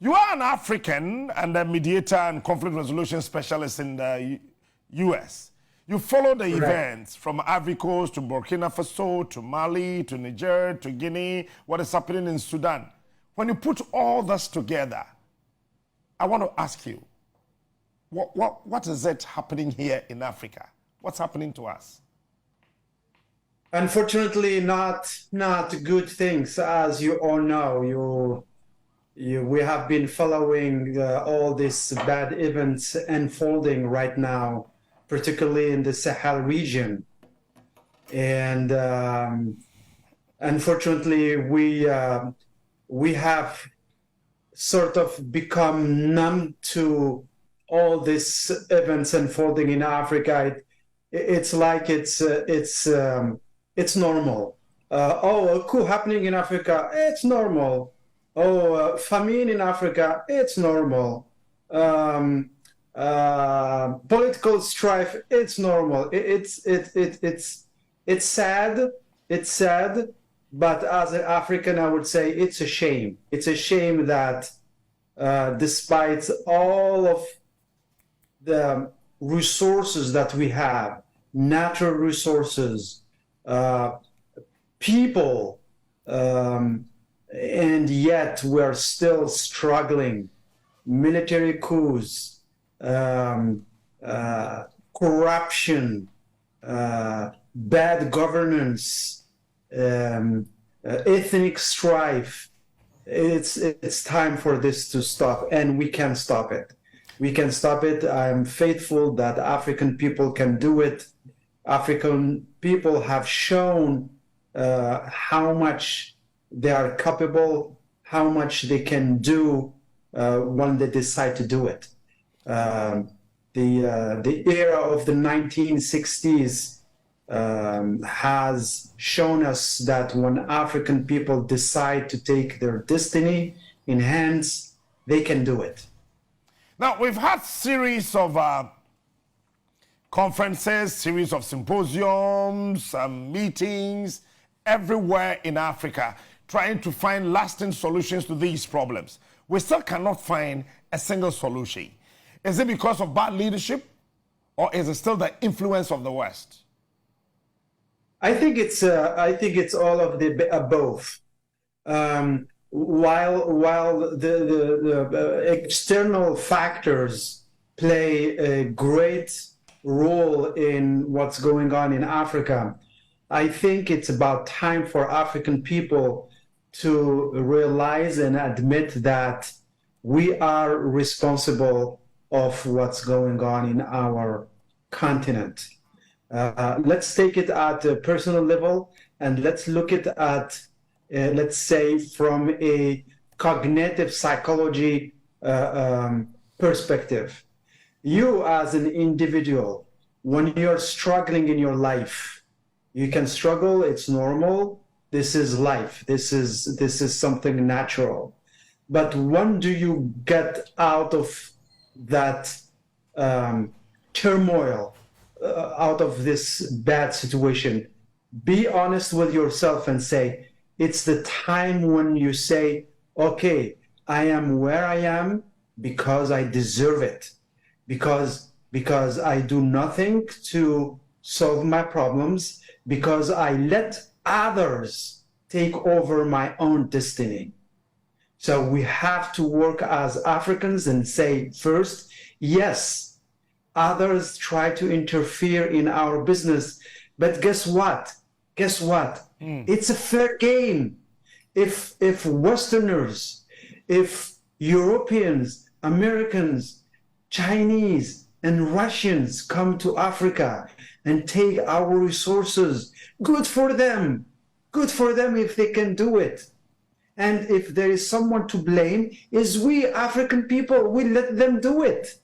You are an African and a mediator and conflict resolution specialist in the U.S. You follow the events from Ivory Coast to Burkina Faso to Mali to Niger to Guinea, what is happening in Sudan. When you put all this together, I want to ask you, what is it happening here in Africa? What's happening to us? Unfortunately, not good things, as you all know. We have been following all these bad events unfolding right now, particularly in the Sahel region. And unfortunately, we have sort of become numb to all these events unfolding in Africa. It's like it's normal. A coup happening in Africa, it's normal. Famine in Africa, it's normal. Political strife, it's normal. It's sad. It's sad. But as an African, I would say it's a shame. It's a shame that despite all of the resources that we have, natural resources, people, and yet we're still struggling. Military coups, corruption, bad governance, ethnic strife. It's time for this to stop, and we can stop it. We can stop it. I'm faithful that African people can do it. African people have shown how much they are capable, how much they can do when they decide to do it. The era of the 1960s has shown us that when African people decide to take their destiny in hands, they can do it. Now, we've had series of conferences, series of symposiums, meetings everywhere in Africa, trying to find lasting solutions to these problems. We still cannot find a single solution. Is it because of bad leadership, or is it still the influence of the West? I think it's all of the both. While the external factors play a great role in what's going on in Africa, I think it's about time for African people to realize and admit that we are responsible of what's going on in our continent. Let's take it at a personal level, and let's look at let's say, from a cognitive psychology perspective. You as an individual, when you're struggling in your life, you can struggle, it's normal, this is life, this is something natural. But when do you get out of that turmoil, out of this bad situation? Be honest with yourself and say, it's the time when you say, okay, I am where I am because I deserve it, because I do nothing to solve my problems, because I let others take over my own destiny. So we have to work as Africans and say, first, yes, others try to interfere in our business, but guess what? It's a fair game. If Westerners, if Europeans, Americans, Chinese, and Russians come to Africa and take our resources, good for them. Good for them if they can do it. And if there is someone to blame, is we African people, we let them do it.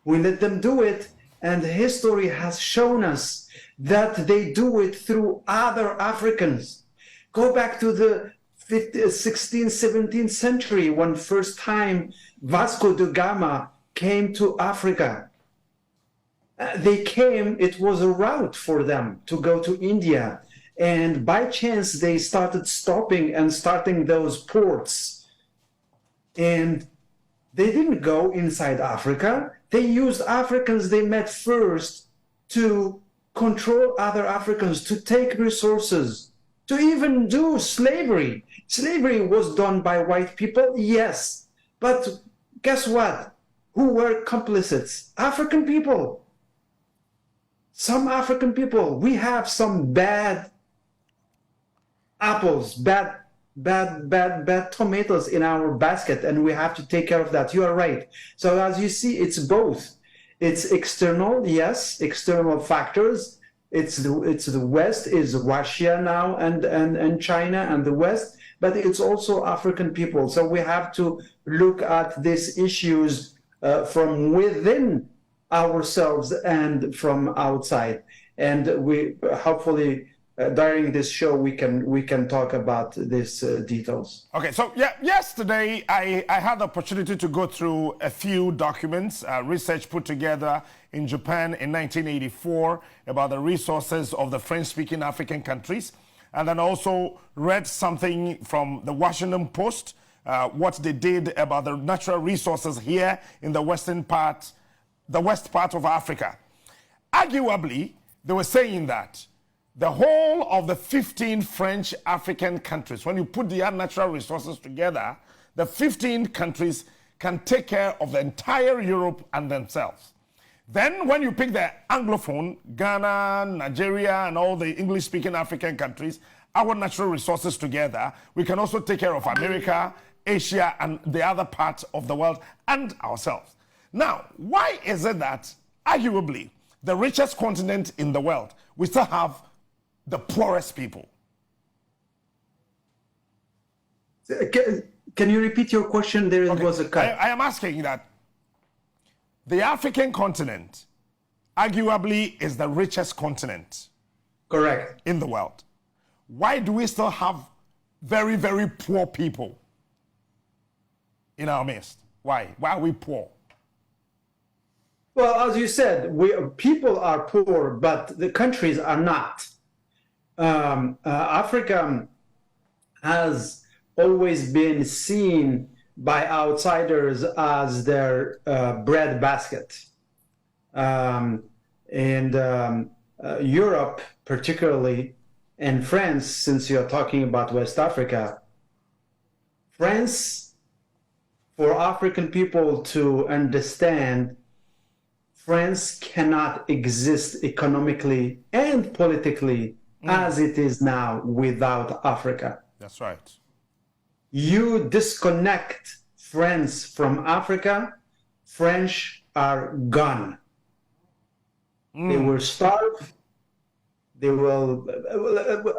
We let them do it, and history has shown us that they do it through other Africans. Go back to the 16th, 17th century, when first time Vasco da Gama came to Africa. They came, it was a route for them to go to India. And by chance, they started stopping and starting those ports And they didn't go inside Africa. They used Africans they met first to control other Africans, to take resources, to even do slavery. Slavery was done by white people, yes. But guess what? Who were complicits? African people. Some African people. We have some bad apples, bad tomatoes in our basket, and we have to take care of that. You are right. So as you see, it's both. It's external, yes, external factors. It's the West, is Russia now and China and the West, but it's also African people. So we have to look at these issues from within ourselves and from outside. And we hopefully during this show we can talk about these details. Okay, so yeah, yesterday I had the opportunity to go through a few documents, research put together in Japan in 1984 about the resources of the French-speaking African countries, and then also read something from the Washington Post, what they did about the natural resources here in the west part of Africa. Arguably, they were saying that the whole of the 15 French African countries, when you put their natural resources together, the 15 countries can take care of the entire Europe and themselves. Then when you pick the Anglophone, Ghana, Nigeria, and all the English-speaking African countries, our natural resources together, we can also take care of America, Asia, and the other parts of the world, and ourselves. Now, why is it that, arguably, the richest continent in the world, we still have the poorest people? Can you repeat your question? There was a cut. I am asking that the African continent arguably is the richest continent. Correct. In the world. Why do we still have very, very poor people in our midst? Why? Why are we poor? Well, as you said, people are poor, but the countries are not. Africa has always been seen by outsiders as their bread basket. Europe, particularly, and France, since you're talking about West Africa, France, for African people to understand, France cannot exist economically and politically as it is now without Africa. That's right. You disconnect France from Africa, French are gone. They will starve. They will.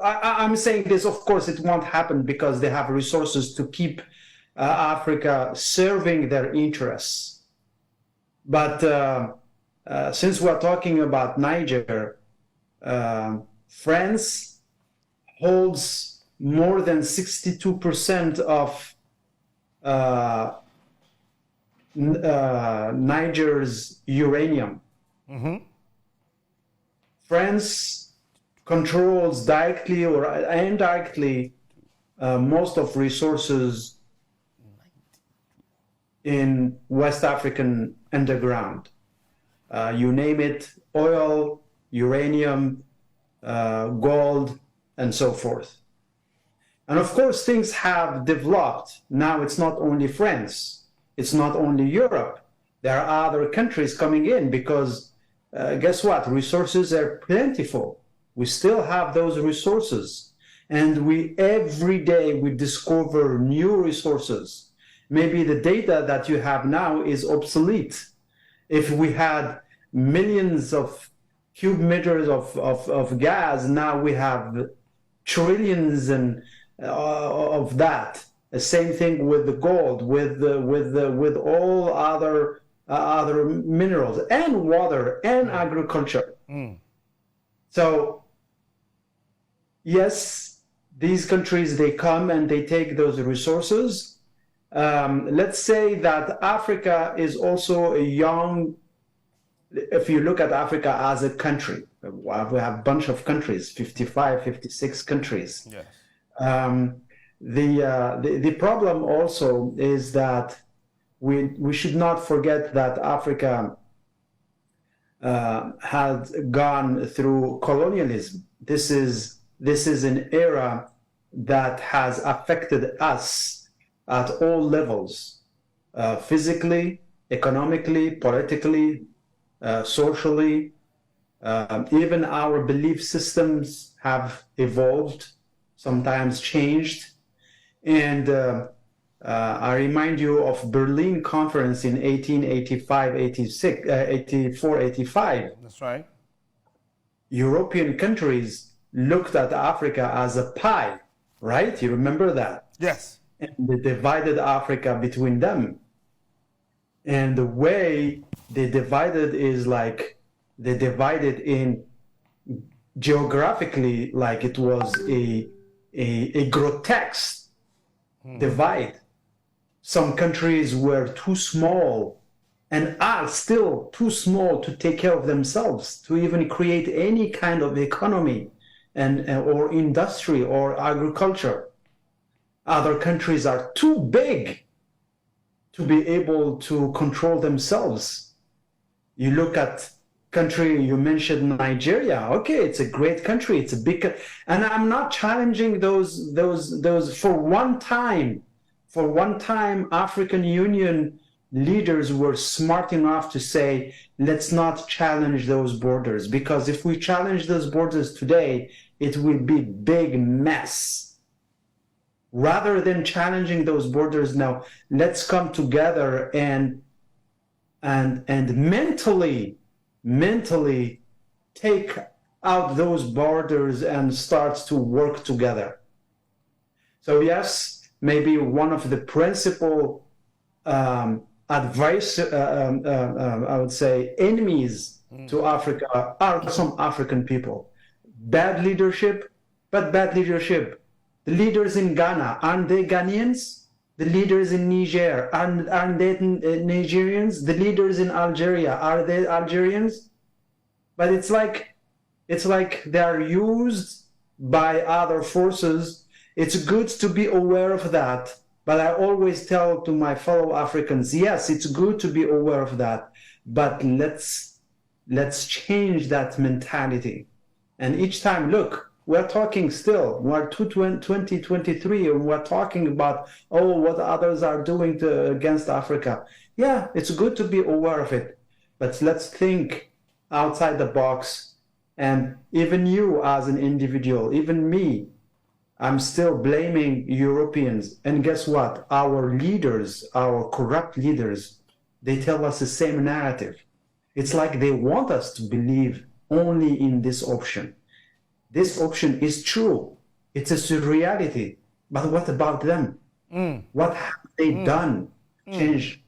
I'm saying this, of course, it won't happen because they have resources to keep Africa serving their interests. But since we're talking about Niger, France holds more than 62% of Niger's uranium. Mm-hmm. France controls directly or indirectly most of resources in West African underground. You name it, oil, uranium, gold, and so forth. And of course, things have developed. Now it's not only France, it's not only Europe. There are other countries coming in because guess what? Resources are plentiful. We still have those resources. And every day we discover new resources. Maybe the data that you have now is obsolete. If we had millions of cubic meters of gas, now we have trillions of that. The same thing with the gold, with all other minerals and water and agriculture. So yes, these countries, they come and they take those resources. Let's say that Africa is also a young, if you look at Africa as a country, we have a bunch of countries, 55, 56 countries. Yes. The problem also is that we should not forget that Africa had gone through colonialism. This is an era that has affected us at all levels, physically, economically, politically, socially. Even our belief systems have evolved, sometimes changed. And I remind you of Berlin Conference in 1884, 85. That's right. European countries looked at Africa as a pie, right? You remember that? Yes. And they divided Africa between them. And the way they divided is like they divided in geographically, like it was a grotesque divide. Some countries were too small and are still too small to take care of themselves, to even create any kind of economy or industry or agriculture. Other countries are too big to be able to control themselves. You look at country, you mentioned Nigeria. Okay, it's a great country. It's a big, and I'm not challenging those for one time, African Union leaders were smart enough to say, let's not challenge those borders, because if we challenge those borders today, it will be big mess. Rather than challenging those borders now, let's come together and mentally take out those borders and start to work together. So yes, maybe one of the principal advice, I would say, enemies to Africa are some African people. Bad leadership, but bad leadership. The leaders in Ghana, aren't they Ghanaians? The leaders in Niger, aren't they Nigerians? The leaders in Algeria, are they Algerians? But it's like they are used by other forces. It's good to be aware of that. But I always tell to my fellow Africans, yes, it's good to be aware of that. But let's change that mentality. And each time, look, we're talking still, we're 2023, and we're talking about, what others are doing against Africa. Yeah, it's good to be aware of it, but let's think outside the box. And even you as an individual, even me, I'm still blaming Europeans. And guess what? Our leaders, our corrupt leaders, they tell us the same narrative. It's like they want us to believe only in this option. This option is true. It's a reality. But what about them? What have they done to change